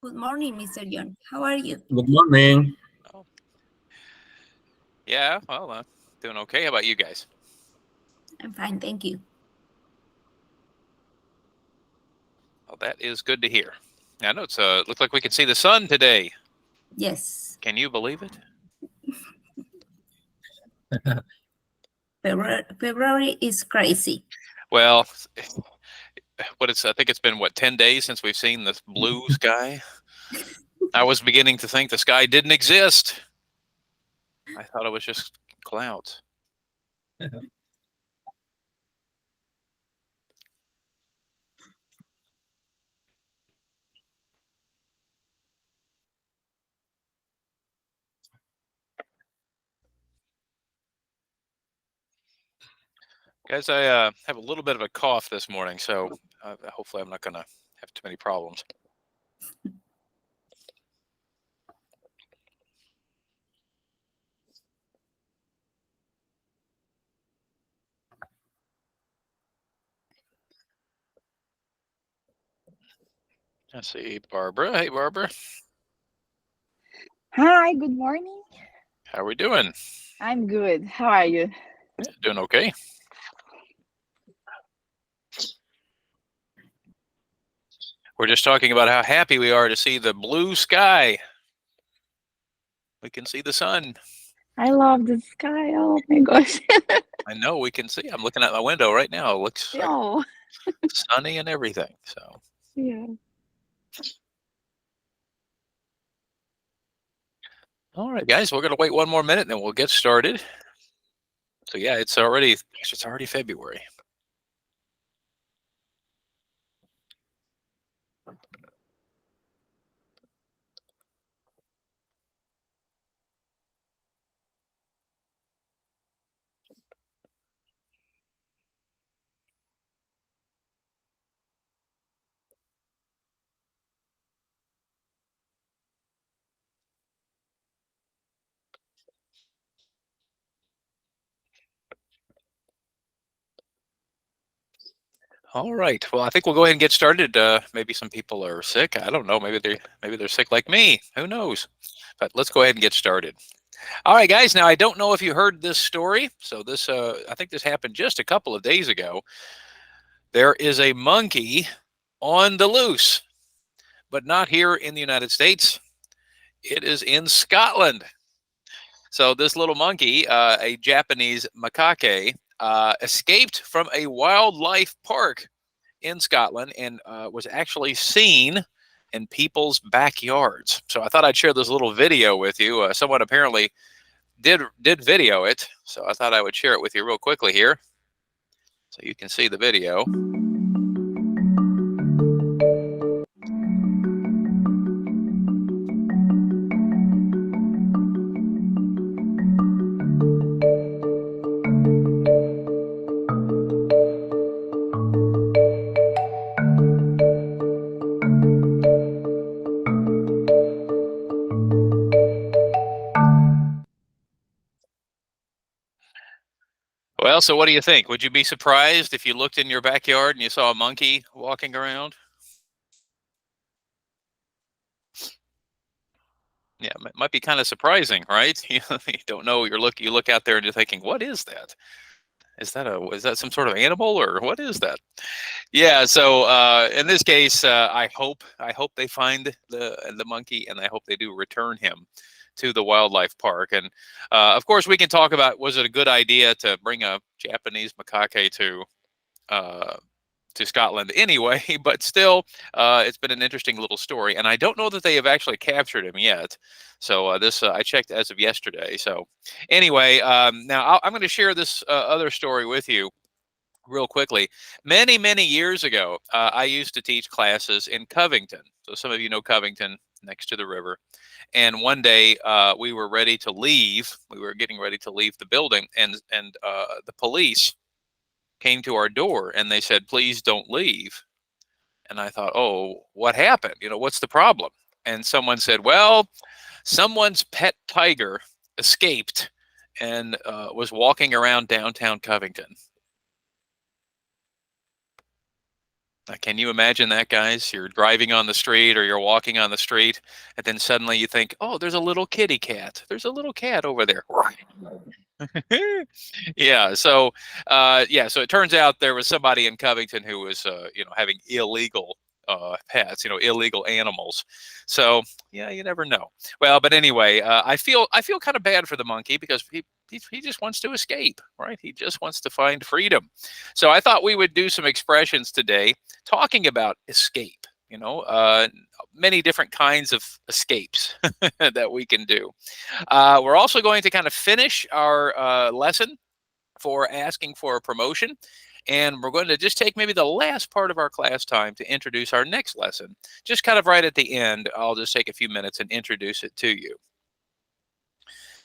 Good morning, Mr. John. How are you? Good morning. Oh, yeah. Well, doing okay. How about you guys? I'm fine, thank you. Well, that is good to hear. I know it's looks like we can see the sun today. Yes, Can you believe it? February is crazy. Well, I think it's been 10 days since we've seen the blue sky. I was beginning to think the sky didn't exist. I thought it was just clouds. Guys, I have a little bit of a cough this morning, so hopefully I'm not going to have too many problems. Let's see, Barbara. Hey, Barbara. Hi, good morning. How are we doing? I'm good. How are you? Yeah, doing okay. We're just talking about how happy we are to see the blue sky. We can see the sun. I love the sky. Oh my gosh. I know we can see. I'm looking at my window right now. It looks like Oh, sunny and everything. So, yeah. all right, guys, we're gonna wait one more minute, and then we'll get started. So, yeah, it's already February. All right. Well, I think we'll go ahead and get started. Maybe some people are sick. I don't know. Maybe they're sick like me. Who knows? But let's go ahead and get started. All right, guys. Now I don't know if you heard this story. So this I think this happened just a couple of days ago. There is a monkey on the loose, but not here in the United States. It is in Scotland. So this little monkey, a Japanese macaque, escaped from a wildlife park in Scotland and was actually seen in people's backyards. So I thought I'd share this little video with you. Someone apparently did video it, so I thought I would share it with you real quickly here, so you can see the video. Well, so what do you think? Would you be surprised if you looked in your backyard and you saw a monkey walking around? Yeah, it might be kind of surprising, right? You don't know. You look out there and you're thinking, what is that? Is that some sort of animal or what is that? Yeah. So in this case, I hope they find the monkey, and I hope they do return him to the wildlife park. And of course, we can talk about, was it a good idea to bring a Japanese macaque uh, to Scotland anyway? But still, it's been an interesting little story, and I don't know that they have actually captured him yet. So this I checked as of yesterday. So anyway, now I'm going to share this other story with you real quickly. Many years ago, I used to teach classes in Covington. So some of you know Covington, next to the river. And one day we were ready to leave. We were getting ready to leave the building, and the police came to our door and they said, "Please don't leave." And I thought, "Oh, what happened? What's the problem?" And someone said, "Well, someone's pet tiger escaped and was walking around downtown Covington." Can you imagine that, guys? You're driving on the street or you're walking on the street, and then suddenly you think, oh, there's a little kitty cat. There's a little cat over there. Yeah. So, so it turns out there was somebody in Covington who was, having illegal pets, illegal animals. So yeah, you never know. Well, but anyway, I feel kind of bad for the monkey because he just wants to escape, right? He just wants to find freedom. So I thought we would do some expressions today talking about escape. Many different kinds of escapes that we can do. We're also going to kind of finish our lesson for asking for a promotion. And we're going to just take maybe the last part of our class time to introduce our next lesson. Just kind of right at the end, I'll just take a few minutes and introduce it to you.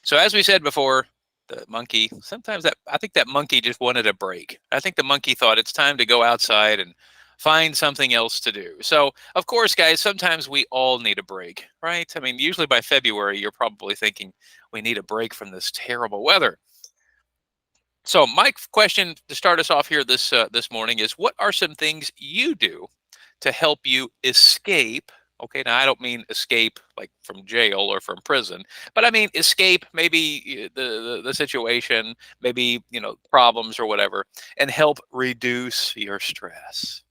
So as we said before, the monkey, I think that monkey just wanted a break. I think the monkey thought it's time to go outside and find something else to do. So, of course, guys, sometimes we all need a break, right? I mean, usually by February, you're probably thinking we need a break from this terrible weather. So my question to start us off here this morning is, what are some things you do to help you escape? Okay, now I don't mean escape like from jail or from prison, but I mean escape maybe the situation, maybe problems or whatever, and help reduce your stress.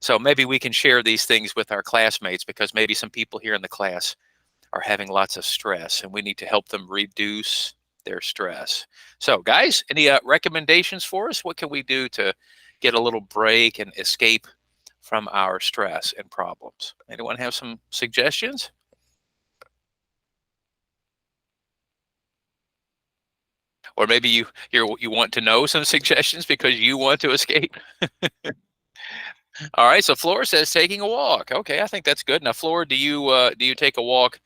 So maybe we can share these things with our classmates because maybe some people here in the class are having lots of stress and we need to help them reduce their stress. So guys, any recommendations for us? What can we do to get a little break and escape from our stress and problems? Anyone have some suggestions? Or maybe you want to know some suggestions because you want to escape. All right, so Flora says taking a walk. Okay, I think that's good. Now, Flora, do you take a walk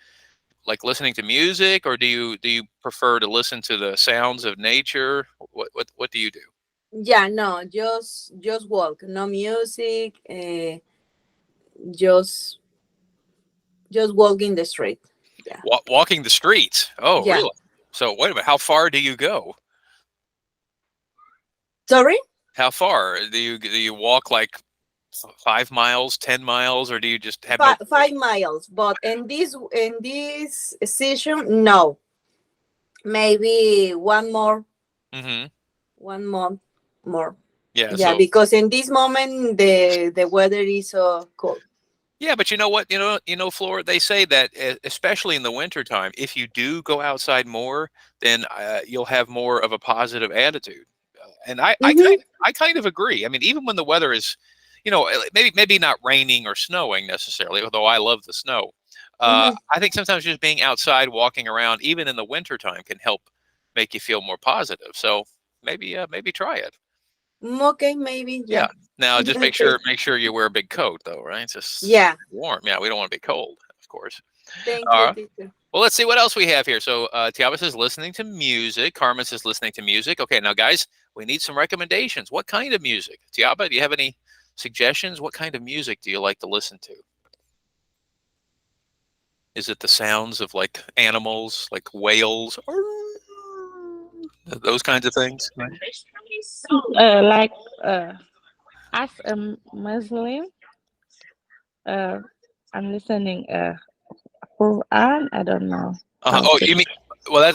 like listening to music, or do you prefer to listen to the sounds of nature? What do you do? Yeah, no, just walk, no music, just walk in the street. Yeah. Walking the streets. Oh, Yeah. really? So wait a minute. How far do you go? Sorry? How far do you walk? Like 5 miles, 10 miles, or do you just have 5 miles, but in this season, no. Maybe one more. Mm-hmm. 1 month more. Yeah. Yeah, So, because in this moment the weather is so cold. yeah, but you know what? Flora, they say that especially in the wintertime, if you do go outside more, then you'll have more of a positive attitude. And I kind of agree. I mean, even when the weather is, maybe not raining or snowing necessarily, although I love the snow. I think sometimes just being outside, walking around, even in the wintertime, can help make you feel more positive. So maybe try it. Okay, maybe. Yeah. Now just make sure you wear a big coat though, right? It's just warm. Yeah, we don't want to be cold, of course. Thank All you, teacher. Well, let's see what else we have here. So Tiaba says listening to music. Carmen says listening to music. Okay, now guys, we need some recommendations. What kind of music? Tiaba, do you have any suggestions? What kind of music do you like to listen to? Is it the sounds of like animals, like whales, or those kinds of things? Like as a Muslim, I'm listening Quran. I don't know. Oh, you mean? Well,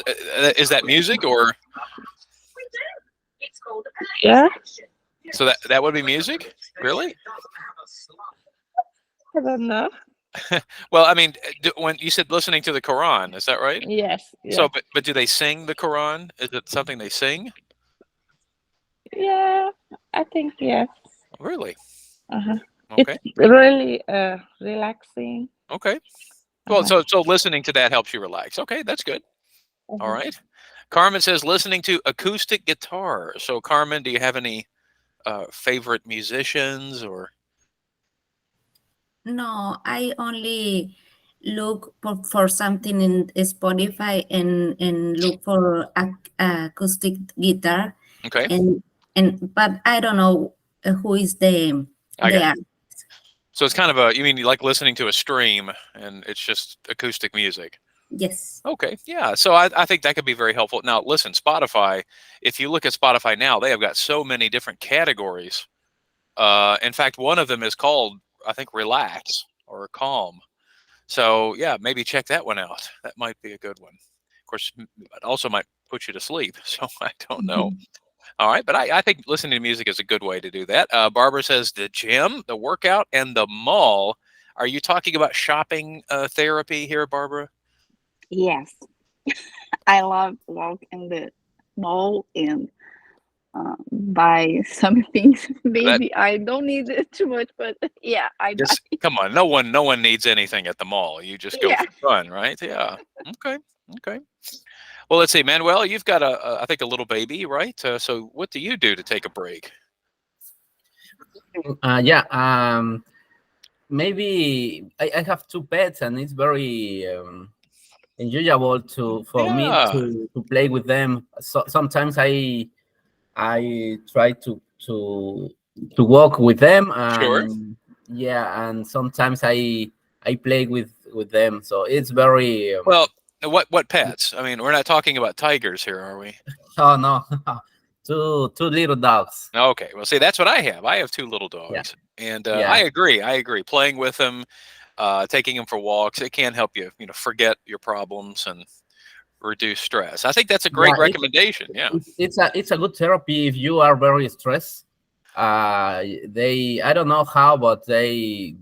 is that music or? Yeah, So that would be music, really? I don't know. Well, I mean, when you said listening to the Quran, is that right? Yes. So, but do they sing the Quran? Is it something they sing? Yeah, I think yes. Really? Uh-huh. Okay. It's really relaxing. Okay. Well, Uh-huh. so listening to that helps you relax. Okay, that's good. All Uh-huh. right. Carmen says listening to acoustic guitar. So, Carmen, do you have any favorite musicians or? No, I only look for something in Spotify and look for acoustic guitar Okay. but I don't know who is the I got artist. So it's kind of you mean you like listening to a stream and it's just acoustic music? Yes. Okay, yeah. So I think that could be very helpful. Now, listen, Spotify, if you look at Spotify now, they have got so many different categories In fact, one of them is called, I think, Relax or Calm. So yeah, maybe check that one out. That might be a good one. Of course, it also might put you to sleep. So I don't know. All right, but I think listening to music is a good way to do that. Barbara says the gym, the workout, and the mall. Are you talking about shopping therapy here, Barbara? Yes. I love walk in the mall and buy some things. Maybe I don't need it too much, but yeah, I buy. Just come on, no one needs anything at the mall. You just go Yeah. for fun, right? Yeah. Okay. Okay. Well, let's see, Manuel. You've got I think a little baby, right? So what do you do to take a break? Yeah. Maybe I have two pets, and it's very enjoyable for me Yeah. to play with them. So sometimes I try to walk with them, Sure. and yeah, and sometimes I play with them. So it's very Well, what pets? I mean, we're not talking about tigers here, are we? oh no, two little dogs. Okay. Well, see, that's what I have. I have two little Yeah. dogs, and Yeah. I agree. I agree. Playing with them, taking them for walks, it can help you, forget your problems and reduce stress. I think that's a great Yeah, recommendation. Yeah. it's a good therapy if you are very stressed. They I don't know how, but they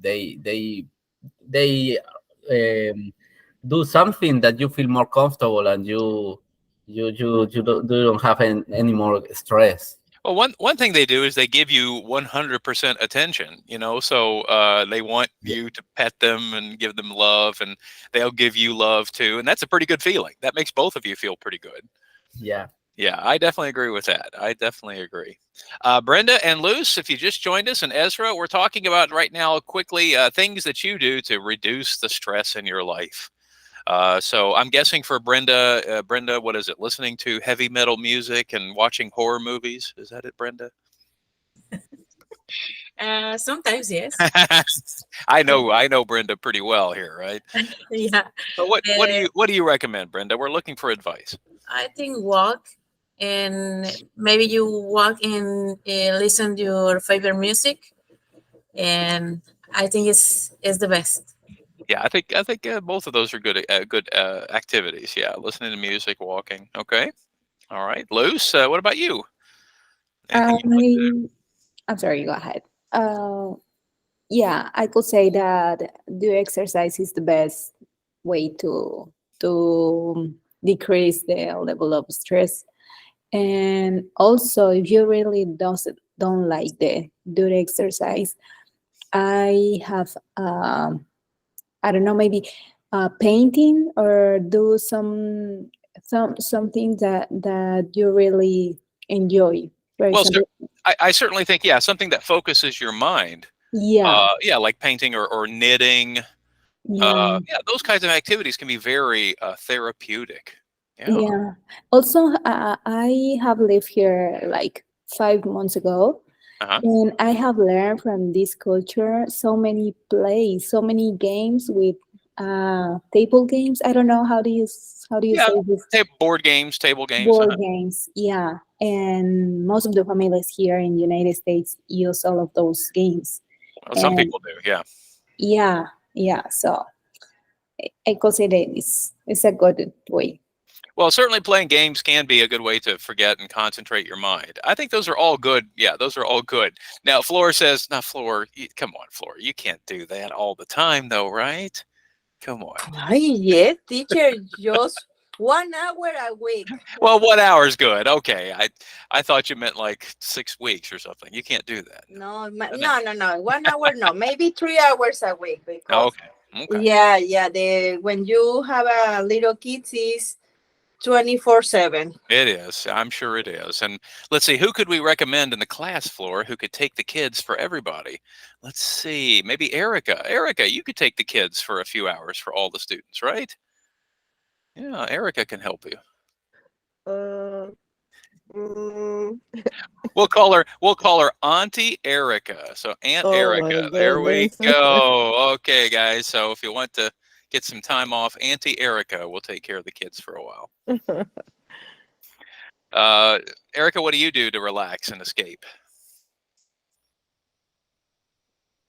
do something that you feel more comfortable, and you don't have any more stress. Well, one thing they do is they give you 100% attention, so they want you to pet them and give them love, and they'll give you love too. And that's a pretty good feeling. That makes both of you feel pretty good. Yeah. Yeah, I definitely agree with that. I definitely agree. Brenda and Luce, if you just joined us, and Ezra, we're talking about right now quickly things that you do to reduce the stress in your life. So I'm guessing for Brenda, what is it? Listening to heavy metal music and watching horror movies. Is that it, Brenda? Sometimes, yes. I know Brenda pretty well here, right? Yeah. So what do you recommend, Brenda? We're looking for advice. I think walk, and maybe you walk and listen to your favorite music, and I think it's the best. Yeah, I think both of those are good activities. Yeah, listening to music, walking. Okay, all right. Luce, what about you? Anything you like to do? I'm sorry, go ahead. Yeah, I could say that do exercise is the best way to decrease the level of stress. And also, if you really don't like the do the exercise, I have I don't know, maybe painting, or do something that you really enjoy. For Well, example, I certainly think something that focuses your mind. yeah, Like painting or knitting. yeah. Those kinds of activities can be very therapeutic. Yeah. Yeah. Also, I have lived here like 5 months ago, Uh-huh. and I have learned from this culture so many plays, so many games with table games. I don't know how do you Yeah. say this? Board games, table games. Board games. Yeah, and most of the families here in the United States use all of those games. Well, some And people do. Yeah. yeah, yeah. So I consider it's a good way. Well, certainly playing games can be a good way to forget and concentrate your mind. I think those are all good. Yeah, those are all good. Now, Flora says, "Now, Flora, come on, Flora, you can't do that all the time, though, right? Come on." Ay, yes, teacher, just 1 hour a week. Well, 1 hour is good. Okay, I thought you meant like 6 weeks or something. You can't do that. No, no. 1 hour, no. Maybe 3 hours a week. Because Okay. Okay. yeah. When you have a little kids, is 24/7. It is. I'm sure it is. And let's see, who could we recommend in the class floor who could take the kids for everybody? Let's see, maybe Erica. Erica, you could take the kids for a few hours for all the students, right? Yeah, Erica can help you. We'll call her Auntie Erica. So Aunt Oh my Erica. There we goodness. go. Okay, guys. So if you want to get some time off, Auntie Erica will take care of the kids for a while. Erica, what do you do to relax and escape?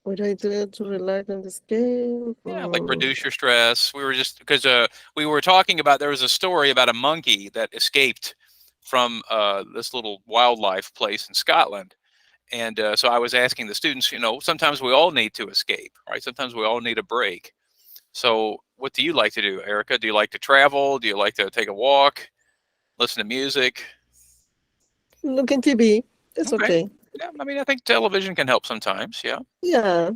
What do I do to relax and escape? Yeah, like reduce your stress. We were just because we were talking about there was a story about a monkey that escaped from this little wildlife place in Scotland. And so I was asking the students, sometimes we all need to escape, right? Sometimes we all need a break. So what do you like to do, Erica? Do you like to travel? Do you like to take a walk, listen to music? Look at TV. It's okay. Yeah, I mean, I think television can help sometimes. Yeah, Yeah.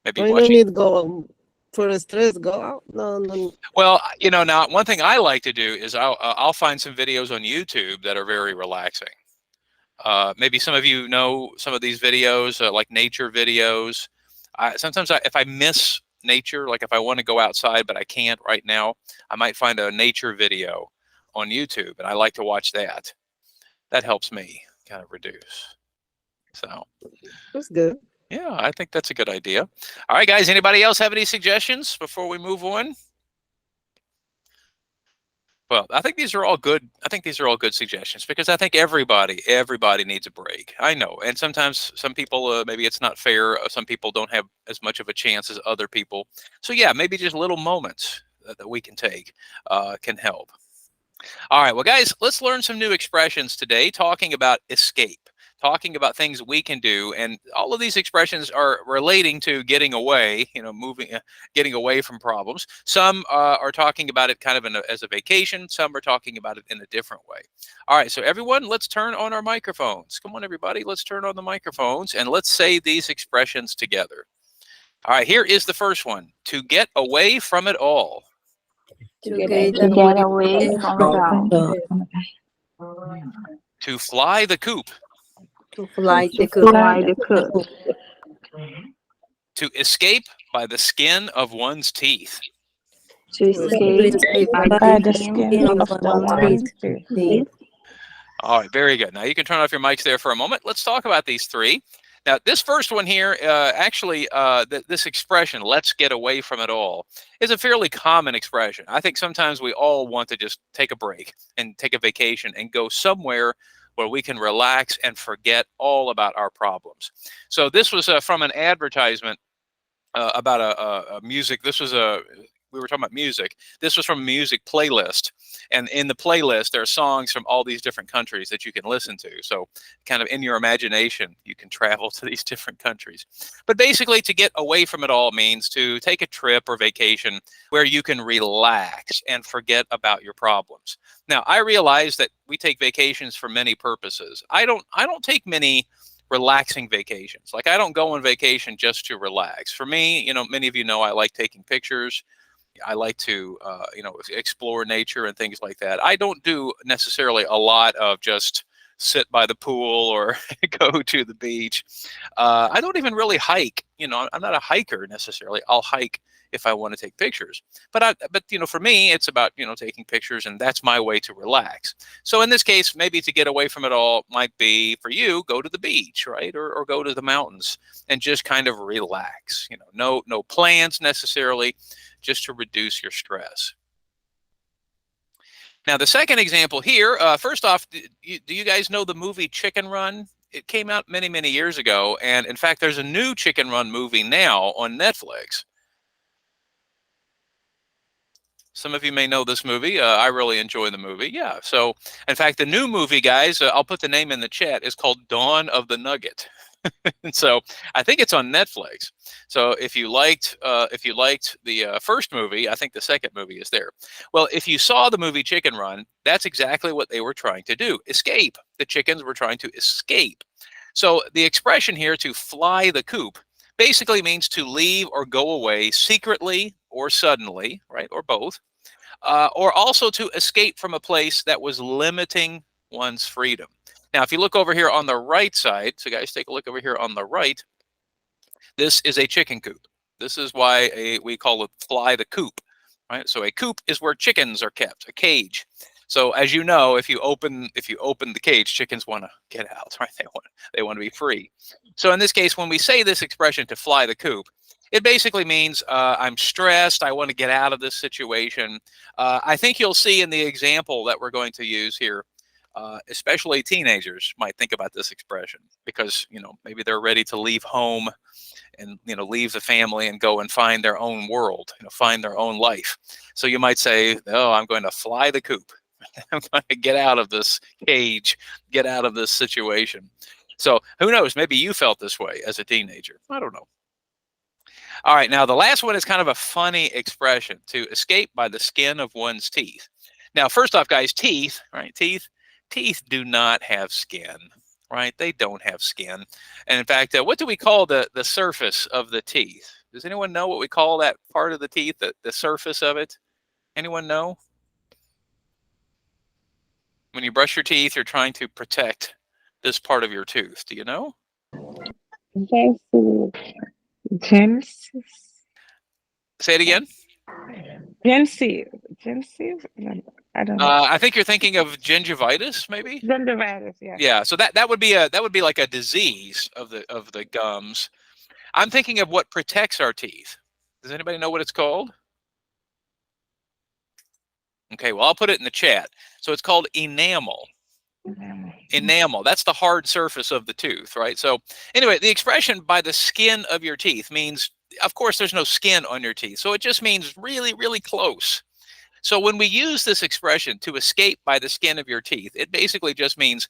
maybe I don't watching. need to go for stress. Go out. No. Well, now one thing I like to do is I'll find some videos on YouTube that are very relaxing. Maybe some of you know some of these videos, like nature videos. Sometimes if I miss nature, like if I want to go outside but I can't right now, I might find a nature video on YouTube, and I like to watch that. That helps me kind of reduce. So That's good. yeah, I think that's a good idea. All right, guys, anybody else have any suggestions before we move on? Well, I think these are all good. I think these are all good suggestions because I think everybody needs a break. I know, and sometimes some people maybe it's not fair. Some people don't have as much of a chance as other people. So yeah, maybe just little moments that we can take can help. All right, well, guys, let's learn some new expressions today. Talking about escape, talking about things we can do, and all of these expressions are relating to getting away, moving, getting away from problems. Some are talking about it kind of as a vacation. Some are talking about it in a different way. All right, so everyone, let's turn on our microphones. Come on, everybody, let's turn on the microphones and let's say these expressions together. All right, here is the first one: to get away from it all. To To get away from it all. To fly the coop. To fly the To coop. fly the coop. To escape by the skin of one's teeth. To escape by the skin of one's teeth. All right, very good. Now you can turn off your mics there for a moment. Let's talk about these three. Now, this first one here, this expression, let's get away from it all, is a fairly common expression. I think sometimes we all want to just take a break and take a vacation and go somewhere where we can relax and forget all about our problems. So this was from an advertisement about a music. We were talking about music. This was from a music playlist. And in the playlist, there are songs from all these different countries that you can listen to. So kind of in your imagination, you can travel to these different countries. But basically, to get away from it all means to take a trip or vacation where you can relax and forget about your problems. Now, I realize that we take vacations for many purposes. I don't take many relaxing vacations. Like I don't go on vacation just to relax. For me, many of you know I like taking pictures. I like to, explore nature and things like that. I don't do necessarily a lot of just sit by the pool or go to the beach. I don't even really hike. I'm not a hiker necessarily. I'll hike if I want to take pictures. But for me, it's about, taking pictures, and that's my way to relax. So in this case, maybe to get away from it all might be for you, go to the beach, right? Or go to the mountains and just kind of relax. No plans necessarily, just to reduce your stress. Now, the second example here, first off, do you guys know the movie Chicken Run? It came out many, many years ago. And in fact, there's a new Chicken Run movie now on Netflix. Some of you may know this movie. I really enjoy the movie. Yeah. So, in fact, the new movie, guys, I'll put the name in the chat, is called Dawn of the Nugget. And so I think it's on Netflix. So if you liked the first movie, I think the second movie is there. Well, if you saw the movie Chicken Run, that's exactly what they were trying to do. Escape. The chickens were trying to escape. So the expression here, to fly the coop, basically means to leave or go away secretly or suddenly, right? Or both. Or also to escape from a place that was limiting one's freedom. Now, if you look over here on the right side, so guys, take a look over here on the right, this is a chicken coop. This is why we call it fly the coop, right? So a coop is where chickens are kept, a cage. So as you know, if you open the cage, chickens want to get out, right? They want to be free. So in this case, when we say this expression, to fly the coop, it basically means I'm stressed. I want to get out of this situation. I think you'll see in the example that we're going to use here, especially teenagers might think about this expression because, maybe they're ready to leave home and leave the family and go and find their own world, find their own life. So you might say, oh, I'm going to fly the coop. I'm going to get out of this cage, get out of this situation. So who knows? Maybe you felt this way as a teenager. I don't know. All right, now the last one is kind of a funny expression, to escape by the skin of one's teeth. Now, first off, guys, teeth, right? Teeth do not have skin, right? They don't have skin. And in fact, what do we call the surface of the teeth? Does anyone know what we call that part of the teeth, the surface of it? Anyone know? When you brush your teeth, you're trying to protect this part of your tooth. Do you know? Gems. Say it again. Gencive. I don't know. I think you're thinking of gingivitis, maybe. Gingivitis, yeah. Yeah. So that would be like a disease of the gums. I'm thinking of what protects our teeth. Does anybody know what it's called? Okay. Well, I'll put it in the chat. So it's called enamel. Enamel. That's the hard surface of the tooth, right? So anyway, the expression by the skin of your teeth means, of course, there's no skin on your teeth. So it just means really, really close. So when we use this expression, to escape by the skin of your teeth, it basically just means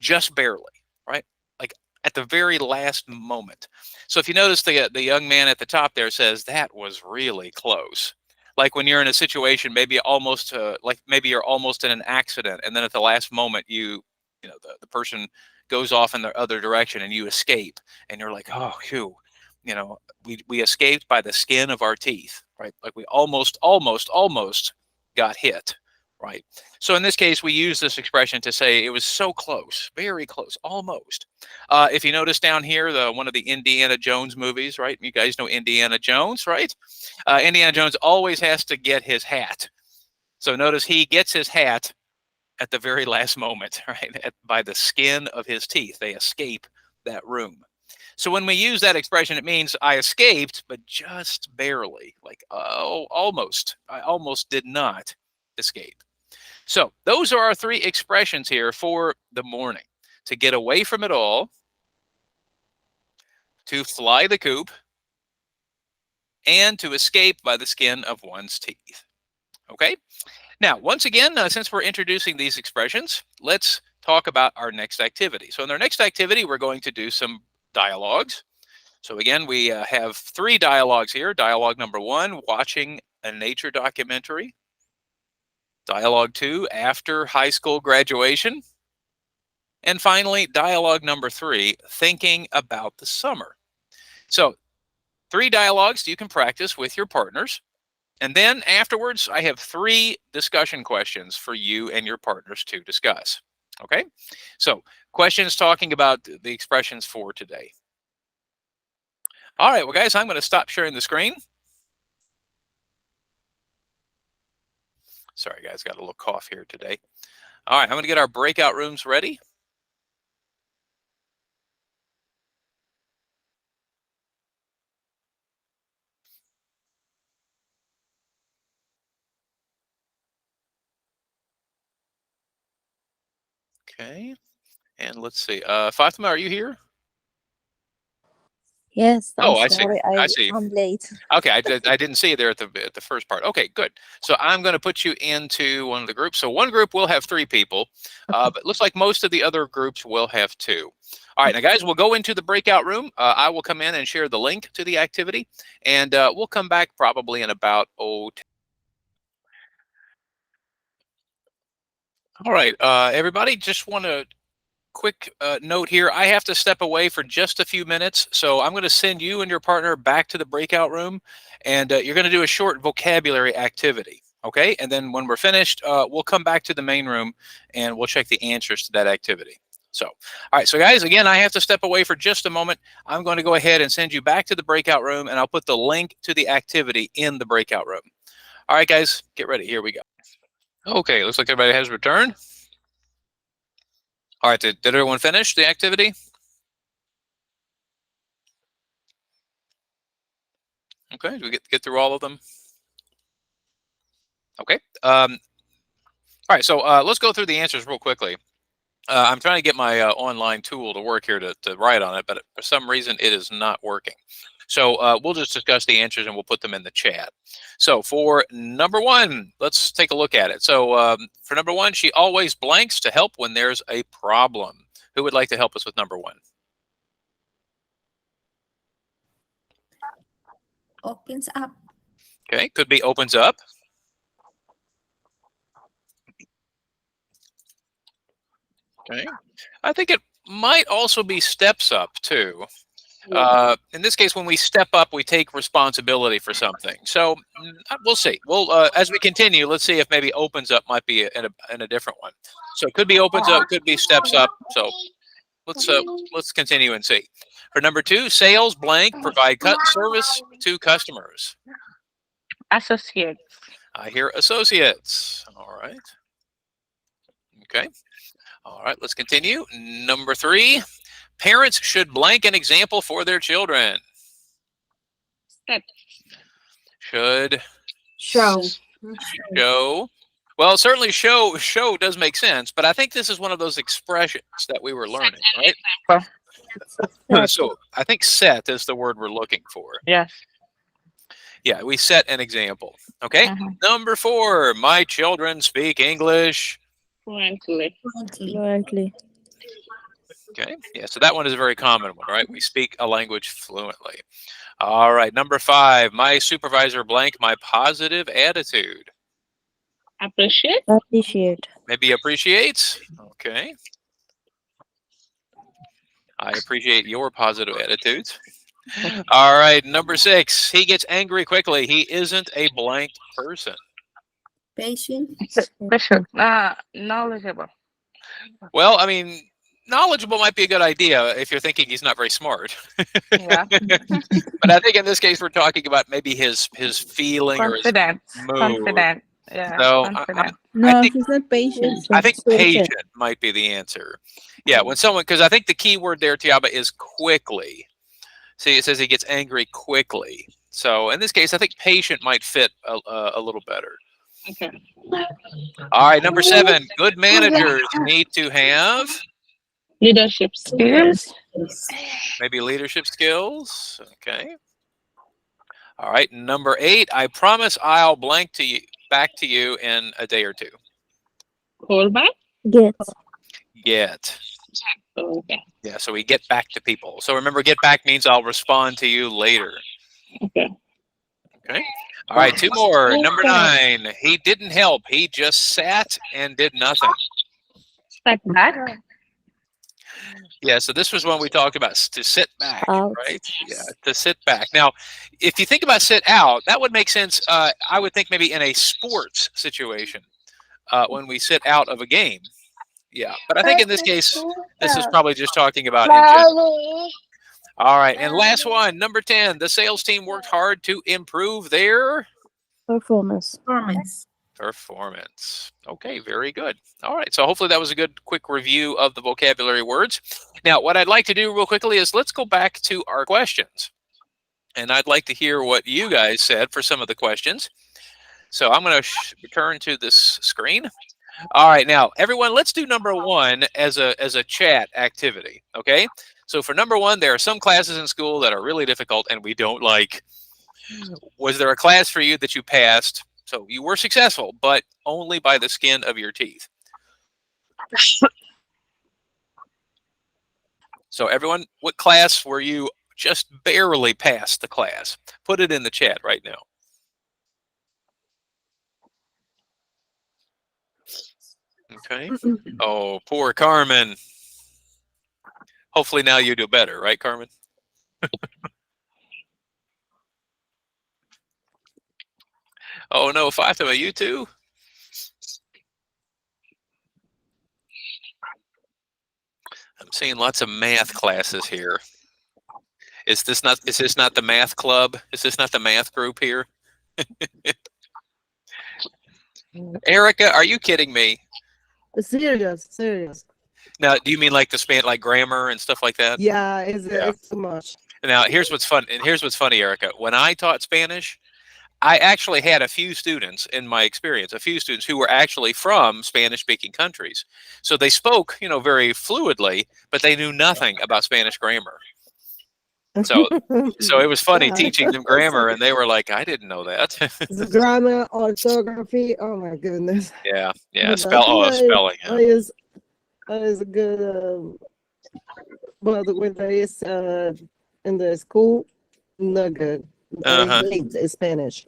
just barely, right? Like at the very last moment. So if you notice the young man at the top there says, that was really close. Like when you're in a situation, maybe almost like maybe you're almost in an accident, and then at the last moment, the person goes off in the other direction and you escape, and you're like, oh, phew, we escaped by the skin of our teeth, right? Like we almost got hit, right? So in this case, we use this expression to say it was so close, very close, almost. If you notice down here, one of the Indiana Jones movies, right? You guys know Indiana Jones, right? Indiana Jones always has to get his hat. So notice he gets his hat at the very last moment, right? By the skin of his teeth, they escape that room. So when we use that expression, it means I escaped, but just barely, like, oh, almost. I almost did not escape. So those are our three expressions here for the morning: to get away from it all, to fly the coop, and to escape by the skin of one's teeth. Okay? Now, once again, since we're introducing these expressions, let's talk about our next activity. So in our next activity, we're going to do some dialogues. So again, we have 3 dialogues here. Dialogue number 1, watching a nature documentary. Dialogue 2, after high school graduation. And finally, dialogue number 3, thinking about the summer. So 3 dialogues you can practice with your partners. And then afterwards, I have 3 discussion questions for you and your partners to discuss. Okay? So questions talking about the expressions for today. All right, well, guys, I'm going to stop sharing the screen. Sorry, guys, got a little cough here today. All right, I'm going to get our breakout rooms ready. Okay, and let's see. Fatima, are you here? Yes, I'm Oh, I see. sorry, I see. I'm late. Okay, I didn't see you there at the first part. Okay, good. So I'm going to put you into one of the groups. So one group will have 3 people, but it looks like most of the other groups will have 2. All right, now guys, we'll go into the breakout room. I will come in and share the link to the activity, and we'll come back probably in about All right, everybody, just want to quick note here. I have to step away for just a few minutes, so I'm going to send you and your partner back to the breakout room, and you're going to do a short vocabulary activity, okay? And then when we're finished, we'll come back to the main room, and we'll check the answers to that activity. So, all right, so guys, again, I have to step away for just a moment. I'm going to go ahead and send you back to the breakout room, and I'll put the link to the activity in the breakout room. All right, guys, get ready. Here we go. Okay, looks like everybody has returned. All right, did everyone finish the activity? Okay, did we get through all of them? Okay. All right, so let's go through the answers real quickly. I'm trying to get my online tool to work here to write on it, but for some reason it is not working. So we'll just discuss the answers and we'll put them in the chat. So for number 1, let's take a look at it. So for number 1, she always blanks to help when there's a problem. Who would like to help us with number 1? Opens up. Okay, could be opens up. Okay, I think it might also be steps up too. In this case, when we step up, we take responsibility for something. So we'll see. We'll as we continue, let's see if maybe opens up might be in a different one. So it could be opens up, could be steps up. So let's continue and see. For number 2, sales blank provide service to customers. Associates. I hear associates. All right. Okay. All right, let's continue. Number 3, parents should blank an example for their children. Steps. Should Show. show. Well, certainly show does make sense, but I think this is one of those expressions that we were learning, right? So I think set is the word we're looking for. Yes. Yeah, we set an example. Okay. Number 4, my children speak English Fluently. Fluently. Okay. Yeah. So that one is a very common one, right? We speak a language fluently. All right. Number 5, my supervisor blank my positive attitude. Appreciate. Appreciate. Maybe appreciates. Okay. I appreciate your positive attitudes. All right. Number 6, he gets angry quickly. He isn't a blank person. Patient. Patient. Knowledgeable. Well, I mean, knowledgeable might be a good idea if you're thinking he's not very smart. Yeah. But I think in this case we're talking about maybe his feeling Confident. or his mood. Confident. Yeah. So Confident. No, think- he's not patient. I think He's patient might be the answer. Yeah, when someone, because I think the key word there, Tiaba, is quickly. See, it says he gets angry quickly. So in this case, I think patient might fit a little better. Okay. All right, number 7, good managers need to have Leadership skills. maybe leadership skills. Okay. All right, number 8, I promise I'll blank to you back to you in a day or 2. Call back. Get. Get. Okay. Yeah, so we get back to people. So remember, get back means I'll respond to you later. Okay. Okay. All right, 2 more. Number 9, he didn't help. He just sat and did nothing. Step back. Yeah, so this was when we talked about to sit back, Out. right? Yeah, to sit back. Now, if you think about sit out, that would make sense. I would think maybe in a sports situation when we sit out of a game. Yeah, but I think in this case, this is probably just talking about in general. All right, and last one, number 10, the sales team worked hard to improve their Performance. performance. Okay, very good. All right, so hopefully that was a good quick review of the vocabulary words. Now, what I'd like to do real quickly is let's go back to our questions. And I'd like to hear what you guys said for some of the questions. So I'm going to return to this screen. All right, now everyone, let's do number 1 as a chat activity, okay? So for number 1, there are some classes in school that are really difficult and we don't like. Was there a class for you that you passed? So you were successful, but only by the skin of your teeth. So everyone, what class were you just barely past the class? Put it in the chat right now. Okay. Oh, poor Carmen. Hopefully now you do better, right, Carmen? Oh no, Fatima, you too? I'm seeing lots of math classes here. Is this not the math club? Is this not the math group here? Erica, are you kidding me? Serious. Now, do you mean like like grammar and stuff like that? Yeah, Yeah. it's too much. Now, here's what's fun, and here's what's funny, Erica. When I taught Spanish, I actually had a few students in my experience, a few students who were actually from Spanish-speaking countries. So they spoke, very fluidly, but they knew nothing about Spanish grammar. So it was funny Yeah. teaching them grammar, and they were like, "I didn't know that." The grammar, orthography. Oh my goodness. Yeah, But spelling. Yeah. is good. But when I is in the school, not good. Uh-huh. I hate Spanish.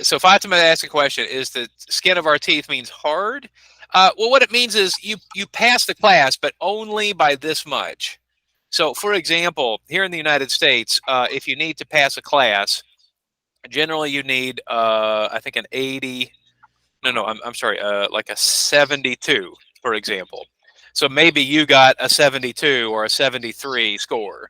So Fatima asked a question: is the skin of our teeth means hard? Well, what it means is you pass the class, but only by this much. So, for example, here in the United States, if you need to pass a class, generally you need, I think, an 80. No, I'm sorry, like a 72, for example. So maybe you got a 72 or a 73 score.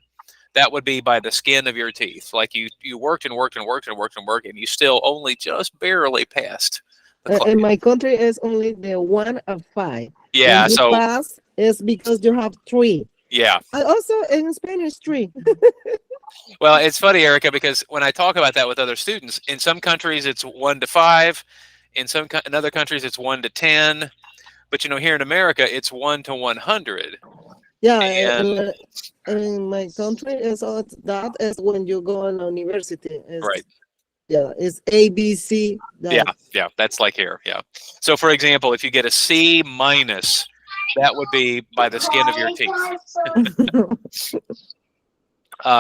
That would be by the skin of your teeth. Like you worked and worked and worked and worked and worked, and you still only just barely passed the class. In my country, is only the 1 of 5. Yeah, When you so pass is because you have 3. yeah. Also in Spanish, 3. Well, it's funny, Erica, because when I talk about that with other students, in some countries it's 1 to 5, in other countries it's 1 to 10, but here in America it's 1 to 100. Yeah, And- in my country, that is when you go on university. Right. Yeah, it's A, B, C. Yeah, that's like here. Yeah. So, for example, if you get a C minus, that would be by the skin of your teeth.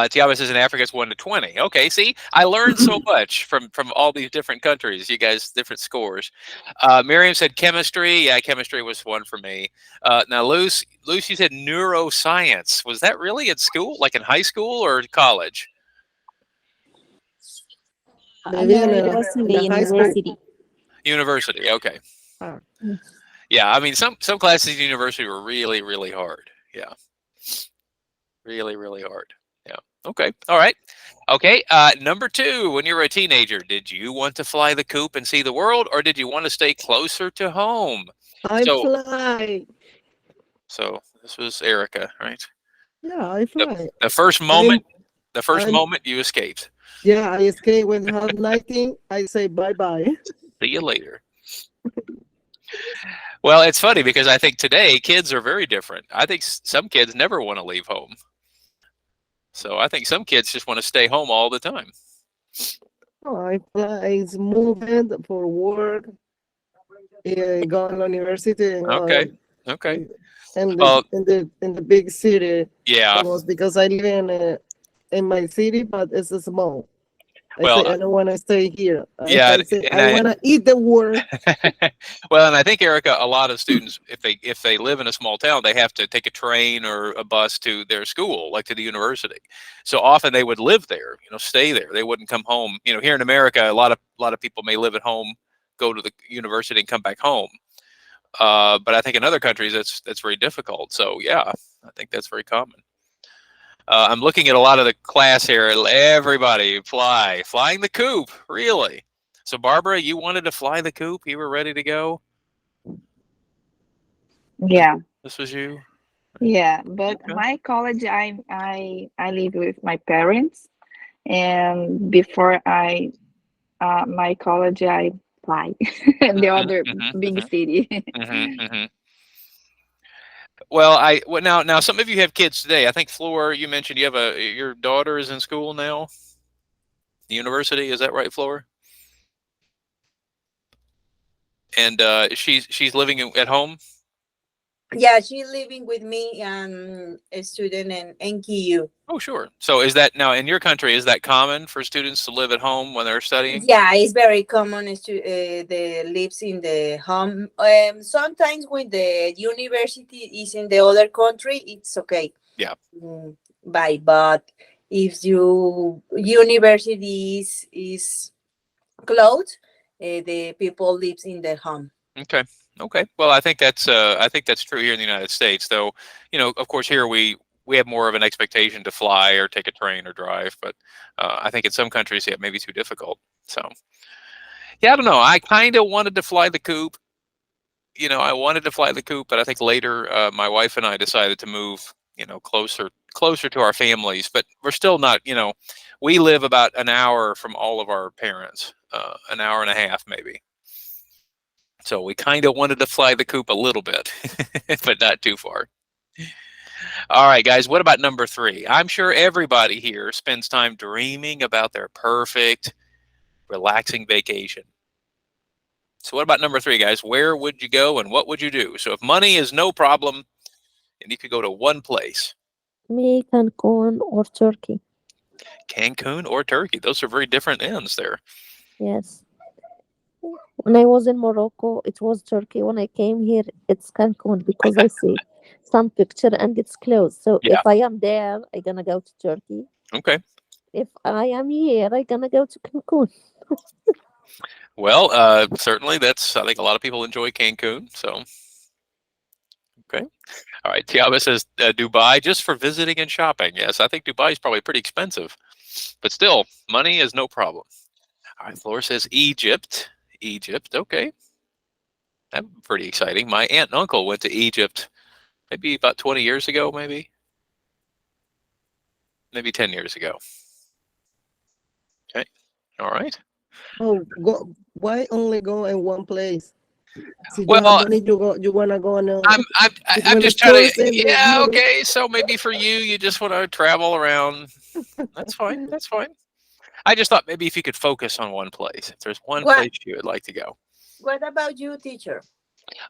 Tiago says in Africa it's 1 to 20. Okay, see, I learned so much from all these different countries. You guys, different scores. Miriam said chemistry. Yeah, chemistry was 1 for me. Now, Luce, you said neuroscience. Was that really at school, like in high school or college? Maybe in it a- was in in the a high school. university. University. Okay. Ah. Yeah, I mean, some classes at university were really, really hard. Yeah. Really, really hard. Yeah. Okay. All right. Okay. Number 2, when you were a teenager, did you want to fly the coop and see the world, or did you want to stay closer to home? I So- fly. So this was Erica, right? Yeah, I fly. The first moment you escaped. Yeah, I escape when I have 19. I say bye-bye. See you later. Well, it's funny because I think today kids are very different. I think some kids never want to leave home. So I think some kids just want to stay home all the time. Oh, I fly. It's moving for work. Yeah, go to university. And Okay. Okay. And Well- in the big city. Yeah. Almost because I live in my city, but it's small. Well, I don't want to stay here. yeah, I want to eat the world. Well, and I think, Erica, a lot of students, if they live in a small town, they have to take a train or a bus to their school, like to the university. So often they would live there, stay there. They wouldn't come home. Here in America, a lot of people may live at home, go to the university, and come back home. But I think in other countries that's very difficult. So yeah, I think that's very common. I'm looking at a lot of the class here. Everybody flying the coop, really. So Barbara, you wanted to fly the coop. You were ready to go. Yeah. This was you. Yeah, but Okay. my college, I live with my parents, and before my college, I fly the other big city. Well, now some of you have kids today. I think Flor, you mentioned you have your daughter is in school now, university. Is that right, Flor? And she's living at home. Yeah, she's living with me and a student in NKU. Oh, sure. So is that now in your country? Is that common for students to live at home when they're studying? Yeah, it's very common the lives in the home. Sometimes when the university is in the other country, it's okay. Yeah. But if you university is closed, the people lives in the home. Okay. Well, I think that's true here in the United States, though. Of course, here we have more of an expectation to fly or take a train or drive, but I think in some countries, it may be too difficult. So, yeah, I don't know. I kind of wanted to fly the coop. I wanted to fly the coop, but I think later my wife and I decided to move, closer to our families. But we're still not, We live about an hour from all of our parents, an hour and a half maybe. So we kind of wanted to fly the coop a little bit, but not too far. All right, guys, what about number 3? I'm sure everybody here spends time dreaming about their perfect, relaxing vacation. So what about number 3, guys? Where would you go and what would you do? So if money is no problem and you could go to one place. Me, Cancun or Turkey. Cancun or Turkey. Those are very different ends there. Yes. When I was in Morocco, it was Turkey. When I came here, it's Cancun because I see some picture and it's close. So Yeah. if I am there, I'm gonna go to Turkey. Okay. If I am here, I'm gonna go to Cancun. Well, certainly I think a lot of people enjoy Cancun. So, okay. All right. Tiaba says Dubai just for visiting and shopping. Yes, I think Dubai is probably pretty expensive, but still, money is no problem. All right. Flora says Egypt. Egypt. Okay. That's pretty exciting. My aunt and uncle went to Egypt maybe about 20 years ago, maybe 10 years ago. Okay. All right. Oh, why only go in one place? So you Well, have money, you wanna go on I'm when just it's trying tourist to. and Yeah. you- Okay. So maybe for you just want to travel around. That's fine. That's fine. I just thought maybe if you could focus on one place, if there's one What? place you would like to go. What about you, teacher?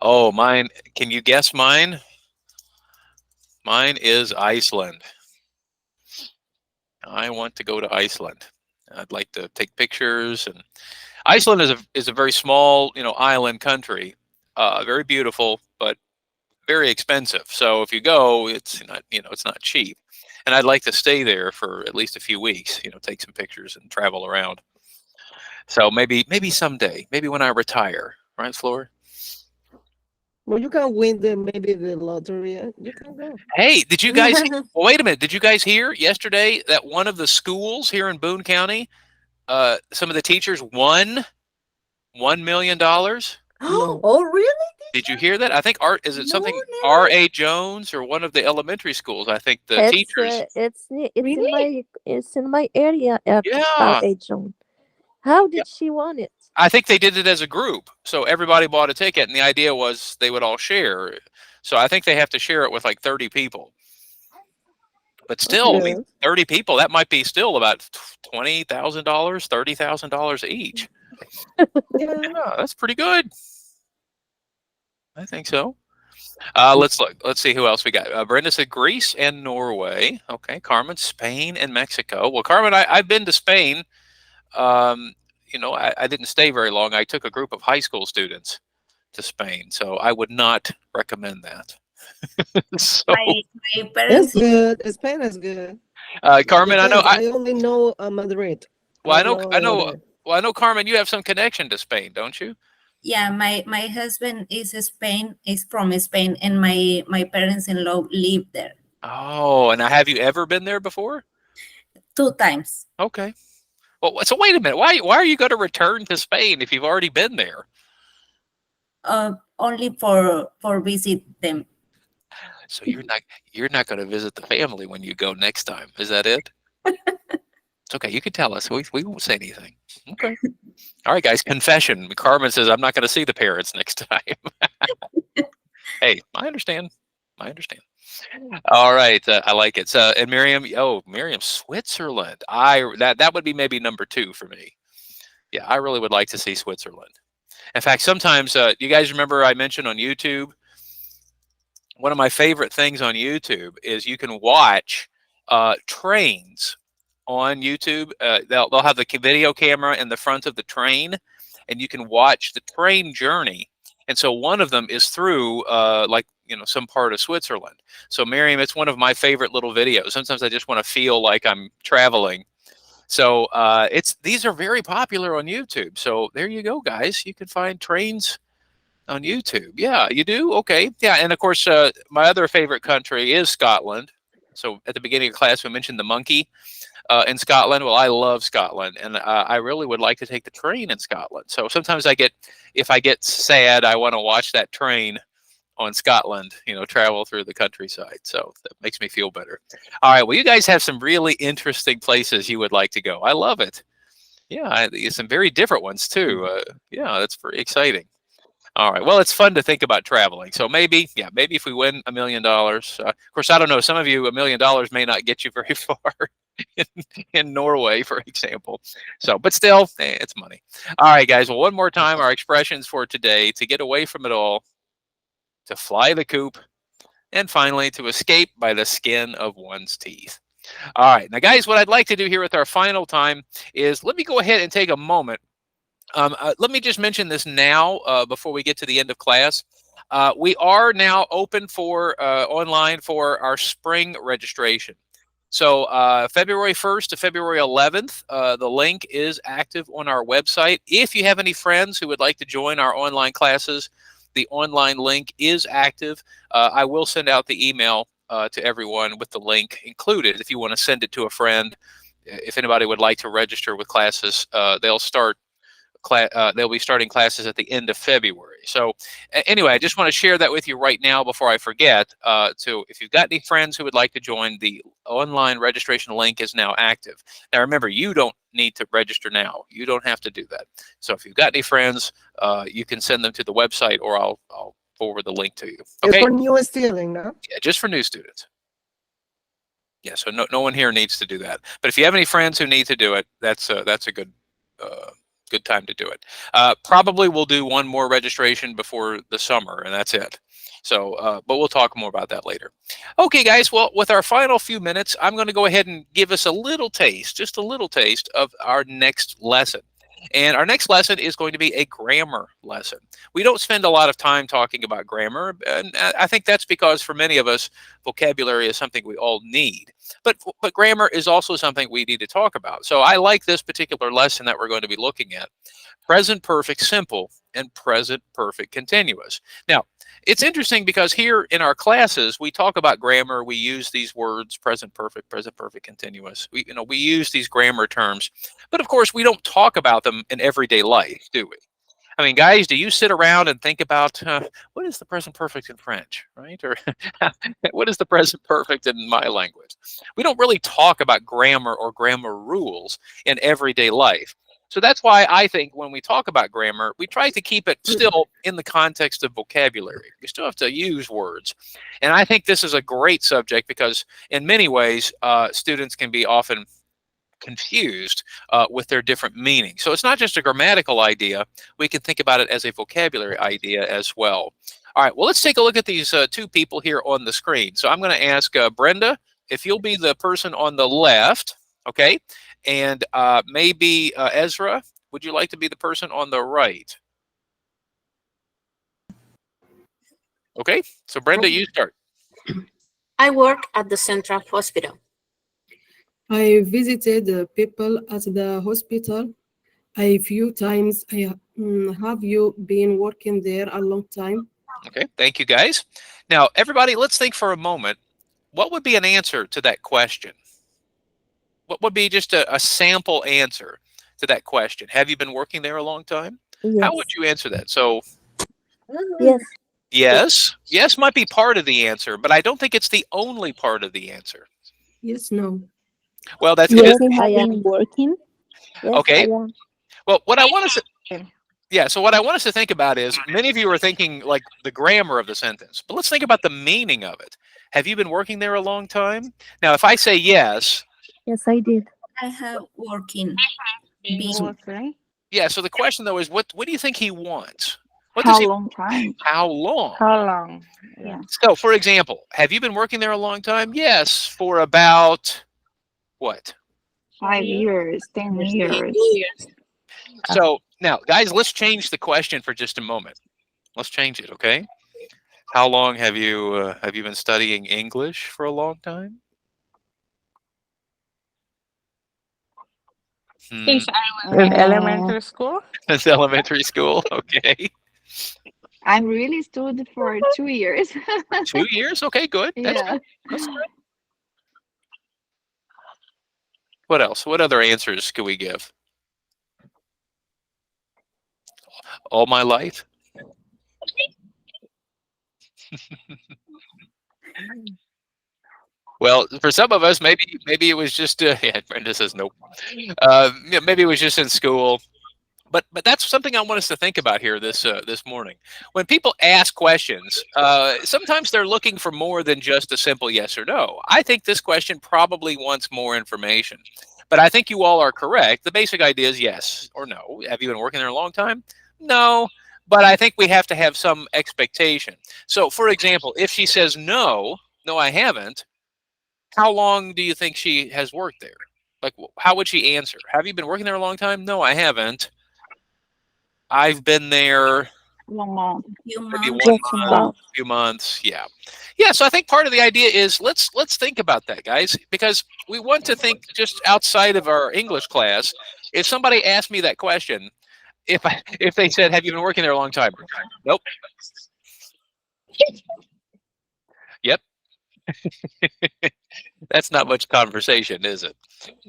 Oh, mine. Can you guess mine? Mine is Iceland. I want to go to Iceland. I'd like to take pictures, and Iceland is a very small, island country. Very beautiful, but very expensive. So if you go, it's not, it's not cheap. And I'd like to stay there for at least a few weeks, take some pictures and travel around. So maybe someday, maybe when I retire, right, Flora? Well, you can win maybe the lottery. You can go. Hey, did you guys? Well, wait a minute. Did you guys hear yesterday that one of the schools here in Boone County, some of the teachers won $1 million? No. Oh, really? Did you hear that? I think is it something No, never. R.A. Jones or one of the elementary schools? I think the teachers. It's Really? in my area at Yeah. age zone. How did she want it? I think they did it as a group. So everybody bought a ticket, and the idea was they would all share. So I think they have to share it with like 30 people. But still, I mean, Yes. 30 people, that might be still about $20,000, $30,000 each. Yeah. Yeah, that's pretty good. I think so. Let's look. Let's see who else we got. Brenda said Greece and Norway. Okay. Carmen, Spain and Mexico. Well, Carmen, I've been to Spain. I didn't stay very long. I took a group of high school students to Spain, so I would not recommend that. So, My It's parents, good. Spain is good. Carmen, I know. Depends. I only know Madrid. Well, I don't know. other. Well, I know, Carmen. You have some connection to Spain, don't you? yeah, my husband is from Spain, and my parents-in-law live there Oh, and have you ever been there before? 2 times. Okay. Well, so wait a minute. Why are you going to return to Spain if you've already been there? Only for visit them. So you're not going to visit the family when you go next time. Is that it? It's okay. You can tell us. We won't say anything. Okay. All right, guys. Confession. Carmen says I'm not going to see the parents next time. Hey, I understand. All right. I like it. So, and Miriam. Oh, Miriam, Switzerland. That would be maybe number 2 for me. Yeah, I really would like to see Switzerland. In fact, sometimes you guys remember I mentioned on YouTube. One of my favorite things on YouTube is you can watch trains on YouTube. They'll have the video camera in the front of the train, and you can watch the train journey. And so one of them is through some part of Switzerland. So Miriam, it's one of my favorite little videos. Sometimes I just want to feel like I'm traveling. So these are very popular on YouTube. So there you go, guys. You can find trains on YouTube. Yeah, you do? Okay. Yeah, and of course, my other favorite country is Scotland. So at the beginning of class, we mentioned the monkey in Scotland. Well, I love Scotland, and I really would like to take the train in Scotland. So sometimes if I get sad, I want to watch that train on Scotland, travel through the countryside. So that makes me feel better. All right. Well, you guys have some really interesting places you would like to go. I love it. Yeah, some very different ones too. Yeah, that's very exciting. All right. Well, it's fun to think about traveling. So maybe if we win $1 million, of course, I don't know. Some of you, $1 million may not get you very far in Norway, for example. So, but still, it's money. All right, guys. Well, one more time, our expressions for today: to get away from it all, to fly the coop, and finally, to escape by the skin of one's teeth. All right. Now, guys, what I'd like to do here with our final time is let me go ahead and take a moment. Let me just mention this now before we get to the end of class. We are now open for online for our spring registration. So February 1st to February 11th, the link is active on our website. If you have any friends who would like to join our online classes, the online link is active. I will send out the email to everyone with the link included if you want to send it to a friend. If anybody would like to register with classes, they'll be starting classes at the end of February. So anyway, I just want to share that with you right now before I forget. So if you've got any friends who would like to join, the online registration link is now active. Now remember, you don't need to register now. You don't have to do that. So if you've got any friends, you can send them to the website, or I'll forward the link to you. Okay. For new students, no? Yeah, just for new students. Yeah, so no one here needs to do that. But if you have any friends who need to do it, that's a good time to do it. Probably we'll do one more registration before the summer, and that's it. So, but we'll talk more about that later. Okay, guys. Well, with our final few minutes, I'm going to go ahead and give us a little taste, just a little taste of our next lesson. And our next lesson is going to be a grammar lesson. We don't spend a lot of time talking about grammar, and I think that's because for many of us, vocabulary is something we all need. But grammar is also something we need to talk about. So I like this particular lesson that we're going to be looking at: present perfect simple and present perfect continuous. Now, it's interesting because here in our classes, we talk about grammar. We use these words: present perfect continuous. We use these grammar terms, but of course, we don't talk about them in everyday life, do we? I mean, guys, do you sit around and think about what is the present perfect in French, right? Or what is the present perfect in my language? We don't really talk about grammar or grammar rules in everyday life. So that's why I think when we talk about grammar, we try to keep it still in the context of vocabulary. We still have to use words. And I think this is a great subject because in many ways, students can be often confused with their different meanings. So it's not just a grammatical idea. We can think about it as a vocabulary idea as well. All right, well, let's take a look at these two people here on the screen. So I'm going to ask Brenda, if you'll be the person on the left, okay? And maybe Ezra, would you like to be the person on the right? Okay, so Brenda, you start. I work at the Central Hospital. I visited people at the hospital a few times. Have you been working there a long time? Okay, thank you, guys. Now, everybody, let's think for a moment. What would be an answer to that question? What would be just a sample answer to that question? Have you been working there a long time? Yes. How would you answer that? So, Yes. yes might be part of the answer, but I don't think it's the only part of the answer. Yes, no. Well, that's Yes, good. I am working. Yes, Okay. I am. Well, what I want us to, so what I want us to think about is, many of you are thinking like the grammar of the sentence, but let's think about the meaning of it. Have you been working there a long time? Now, if I say yes. Yes, I did. I have working. Okay. Yeah, so the question though is, what do you think he wants? What How does he, long time? how long? How long? Yeah. So, for example, have you been working there a long time? Yes, for about what? 5 years, 10 years. So now, guys, let's change the question for just a moment. Let's change it, okay? How long have you been studying English for a long time? Since I was in elementary school. It's elementary school, okay. I really studied for 2 years. 2 years? Okay, good. That's Yeah. good. That's good. What else? What other answers can we give? All my life? Well, for some of us, maybe it was just yeah. Brenda says nope. Yeah, maybe it was just in school. But that's something I want us to think about here this morning. When people ask questions, sometimes they're looking for more than just a simple yes or no. I think this question probably wants more information. But I think you all are correct. The basic idea is yes or no. Have you been working there a long time? No. But I think we have to have some expectation. So, for example, if she says no, I haven't, how long do you think she has worked there? Like, how would she answer? Have you been working there a long time? No, I haven't. I've been there 1 month. maybe 1 Just month, about. a few months. Yeah. Yeah. So I think part of the idea is let's think about that, guys, because we want to think just outside of our English class. If somebody asked me that question, if they said, have you been working there a long time? Nope. Yep. That's not much conversation, is it?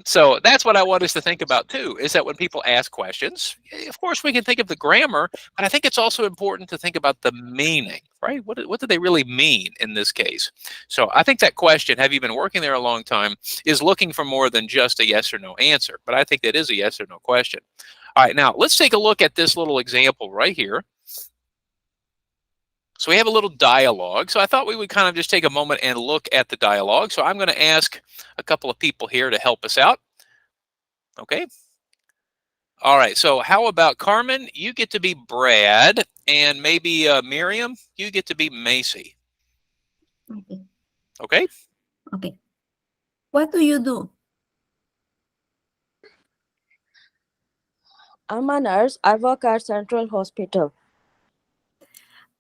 So that's what I want us to think about too, is that when people ask questions, of course we can think of the grammar, but I think it's also important to think about the meaning, right? What do they really mean in this case? So I think that question, have you been working there a long time, is looking for more than just a yes or no answer, but I think that is a yes or no question. All right, now let's take a look at this little example right here. So we have a little dialogue. So I thought we would kind of just take a moment and look at the dialogue. So I'm going to ask a couple of people here to help us out. Okay. All right. So how about Carmen? You get to be Brad, and maybe Miriam, you get to be Macy. Okay. Okay. Okay. What do you do? I'm a nurse. I work at Central Hospital.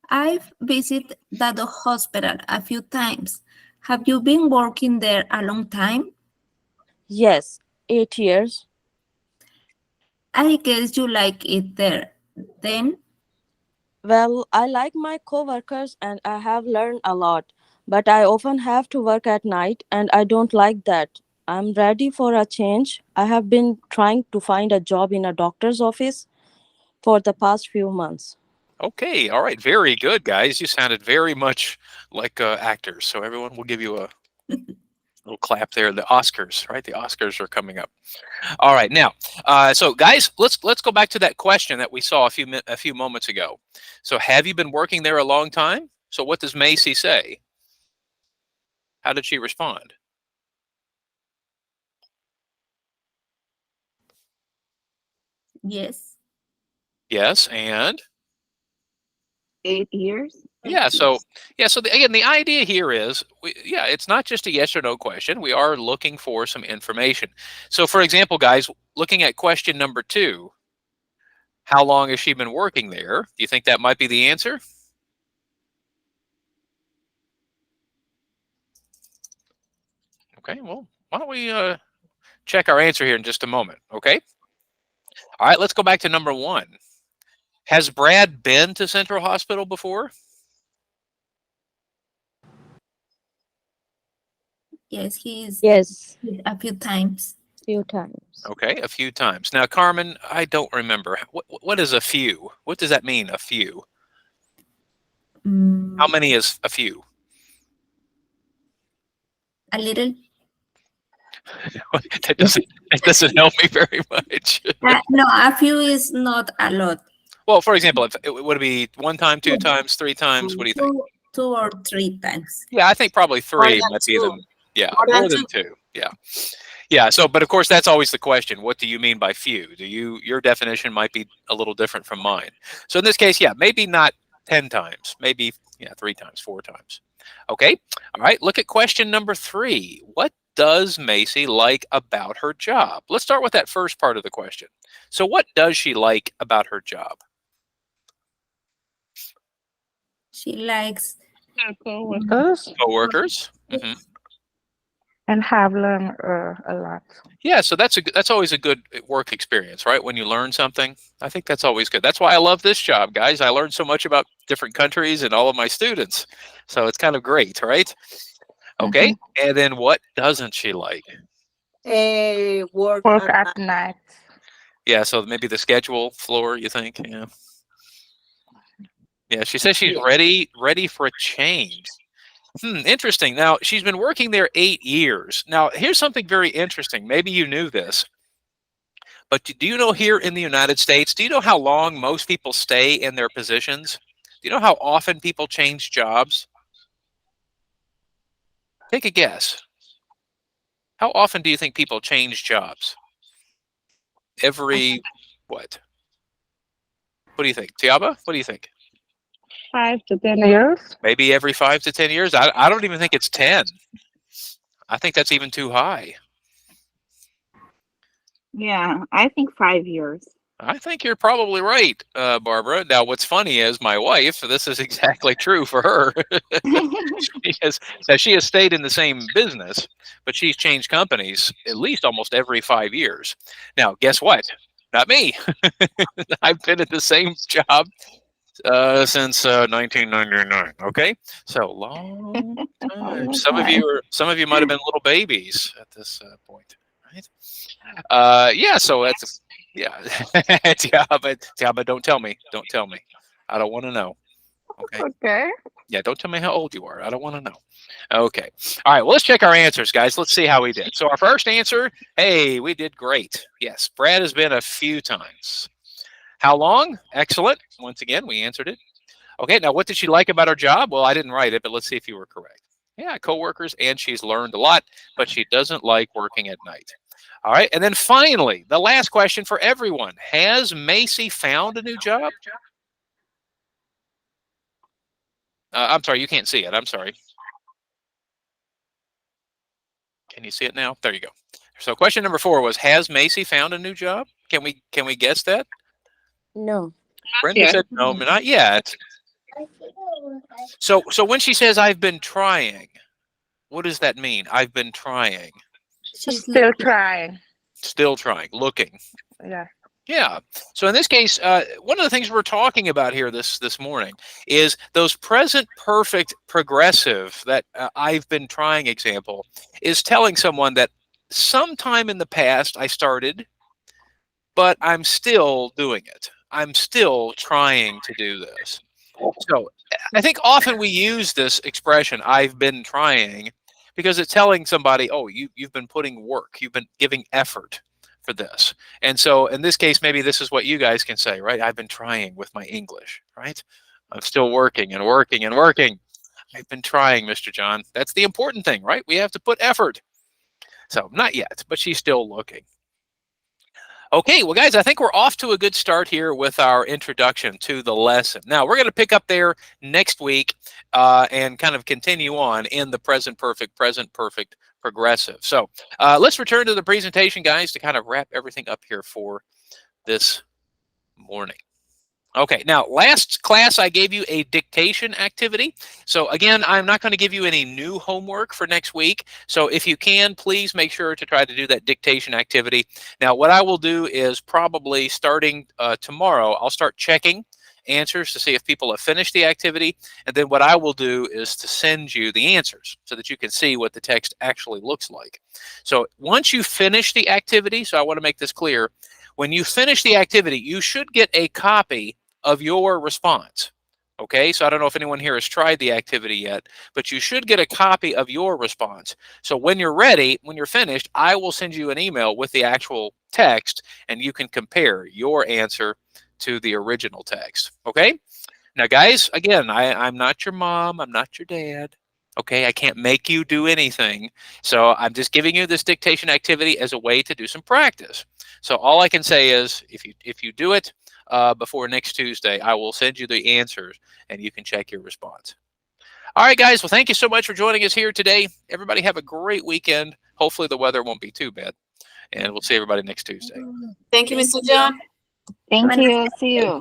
I've visited that hospital a few times. Have you been working there a long time? Yes, 8 years. I guess you like it there. Then, Well, I like my coworkers and I have learned a lot, but I often have to work at night and I don't like that. I'm ready for a change. I have been trying to find a job in a doctor's office for the past few months. Okay. All right. Very good, guys. You sounded very much like actors. So everyone will give you a little clap there. The Oscars, right? The Oscars are coming up. All right. Now, so guys, let's go back to that question that we saw a few moments ago. So have you been working there a long time? So what does Macy say? How did she respond? yes. Yes, and 8 years. yeah. So again, the idea here is, it's not just a yes or no question. We are looking for some information. So, for example, guys, looking at question number 2, how long has she been working there? Do you think that might be the answer? Okay. Well, why don't we check our answer here in just a moment? Okay. All right. Let's go back to number 1. Has Brad been to Central Hospital before? Yes, he's Yes, a few times. few times. Okay, a few times. Now, Carmen, I don't remember. What is a few? What does that mean, a few? How many is a few? A little. That doesn't help me very much. No, a few is not a lot. Well, for example, would it be 1 time, 2 times, 3 times? What do you think? Two or 3 times. Yeah, I think probably 3 than might be the, 2. yeah, More more than than 2. Yeah. Yeah. So, but of course, that's always the question. What do you mean by few? Your definition might be a little different from mine. So in this case, yeah, maybe not 10 times, maybe 3 times, 4 times. Okay. All right. Look at question number 3. What does Macy like about her job? Let's start with that first part of the question. So what does she like about her job? She likes Co-workers Coworkers. Mm-hmm. and have learned a lot. Yeah, so that's always a good work experience, right? When you learn something, I think that's always good. That's why I love this job, guys. I learned so much about different countries and all of my students, so it's kind of great, right? Okay, and then what doesn't she like? Work Work at at night. Yeah, so maybe the schedule floor. You think? Yeah. Yeah, she says she's ready for a change. Interesting. Now, she's been working there 8 years. Now, here's something very interesting. Maybe you knew this. But do you know here in the United States, do you know how long most people stay in their positions? Do you know how often people change jobs? Take a guess. How often do you think people change jobs? Every what? What do you think? Tiaba, what do you think? 5 to 10 years. Maybe every 5 to 10 years? I don't even think it's 10. I think that's even too high. Yeah, I think 5 years. I think you're probably right, Barbara. Now, what's funny is my wife, this is exactly true for her. She has stayed in the same business, but she's changed companies at least almost every 5 years. Now, guess what? Not me. I've been at the same job since 1999. Okay, so long time. Some of you might have been little babies at this point, right? Yeah. So that's Tiaba, don't tell me. Don't tell me. I don't want to know. Okay. Okay. Yeah. Don't tell me how old you are. I don't want to know. Okay. All right. Well, let's check our answers, guys. Let's see how we did. So our first answer, hey, we did great. Yes, Brad has been a few times. How long? Excellent. Once again, we answered it. Okay, now what did she like about her job? Well, I didn't write it, but let's see if you were correct. Yeah, coworkers, and she's learned a lot, but she doesn't like working at night. All right, and then finally, the last question for everyone. Has Macy found a new job? I'm sorry, you can't see it. I'm sorry. Can you see it now? There you go. So question number 4 was, has Macy found a new job? Can we guess that? No. Brenda said no, not yet. So when she says I've been trying, what does that mean? I've been trying. She's still trying. Still trying, looking. Yeah. Yeah. So in this case, one of the things we're talking about here this morning is those present perfect progressive, that I've been trying example, is telling someone that sometime in the past I started, but I'm still doing it. I'm still trying to do this. So I think often we use this expression, I've been trying, because it's telling somebody, oh, you've been putting work, you've been giving effort for this. And so in this case, maybe this is what you guys can say, right? I've been trying with my English, right? I'm still working and working and working. I've been trying, Mr. John. That's the important thing, right? We have to put effort. So not yet, but she's still looking. Okay, well, guys, I think we're off to a good start here with our introduction to the lesson. Now, we're going to pick up there next week and kind of continue on in the present perfect progressive. So let's return to the presentation, guys, to kind of wrap everything up here for this morning. Okay, now last class I gave you a dictation activity. So again, I'm not going to give you any new homework for next week. So if you can, please make sure to try to do that dictation activity. Now what I will do is probably starting tomorrow, I'll start checking answers to see if people have finished the activity. And then what I will do is to send you the answers so that you can see what the text actually looks like. So once you finish the activity, so I want to make this clear, when you finish the activity, you should get a copy of your response. Okay, so I don't know if anyone here has tried the activity yet, but you should get a copy of your response. So when you're ready, when you're finished, I will send you an email with the actual text and you can compare your answer to the original text. Okay, now guys, again, I'm not your mom, I'm not your dad. Okay, I can't make you do anything. So I'm just giving you this dictation activity as a way to do some practice. So all I can say is if you do it before next Tuesday, I will send you the answers and you can check your response. All right, guys. Well, thank you so much for joining us here today. Everybody have a great weekend. Hopefully the weather won't be too bad. And we'll see everybody next Tuesday. Thank you, Mr. John. Thank you. See you.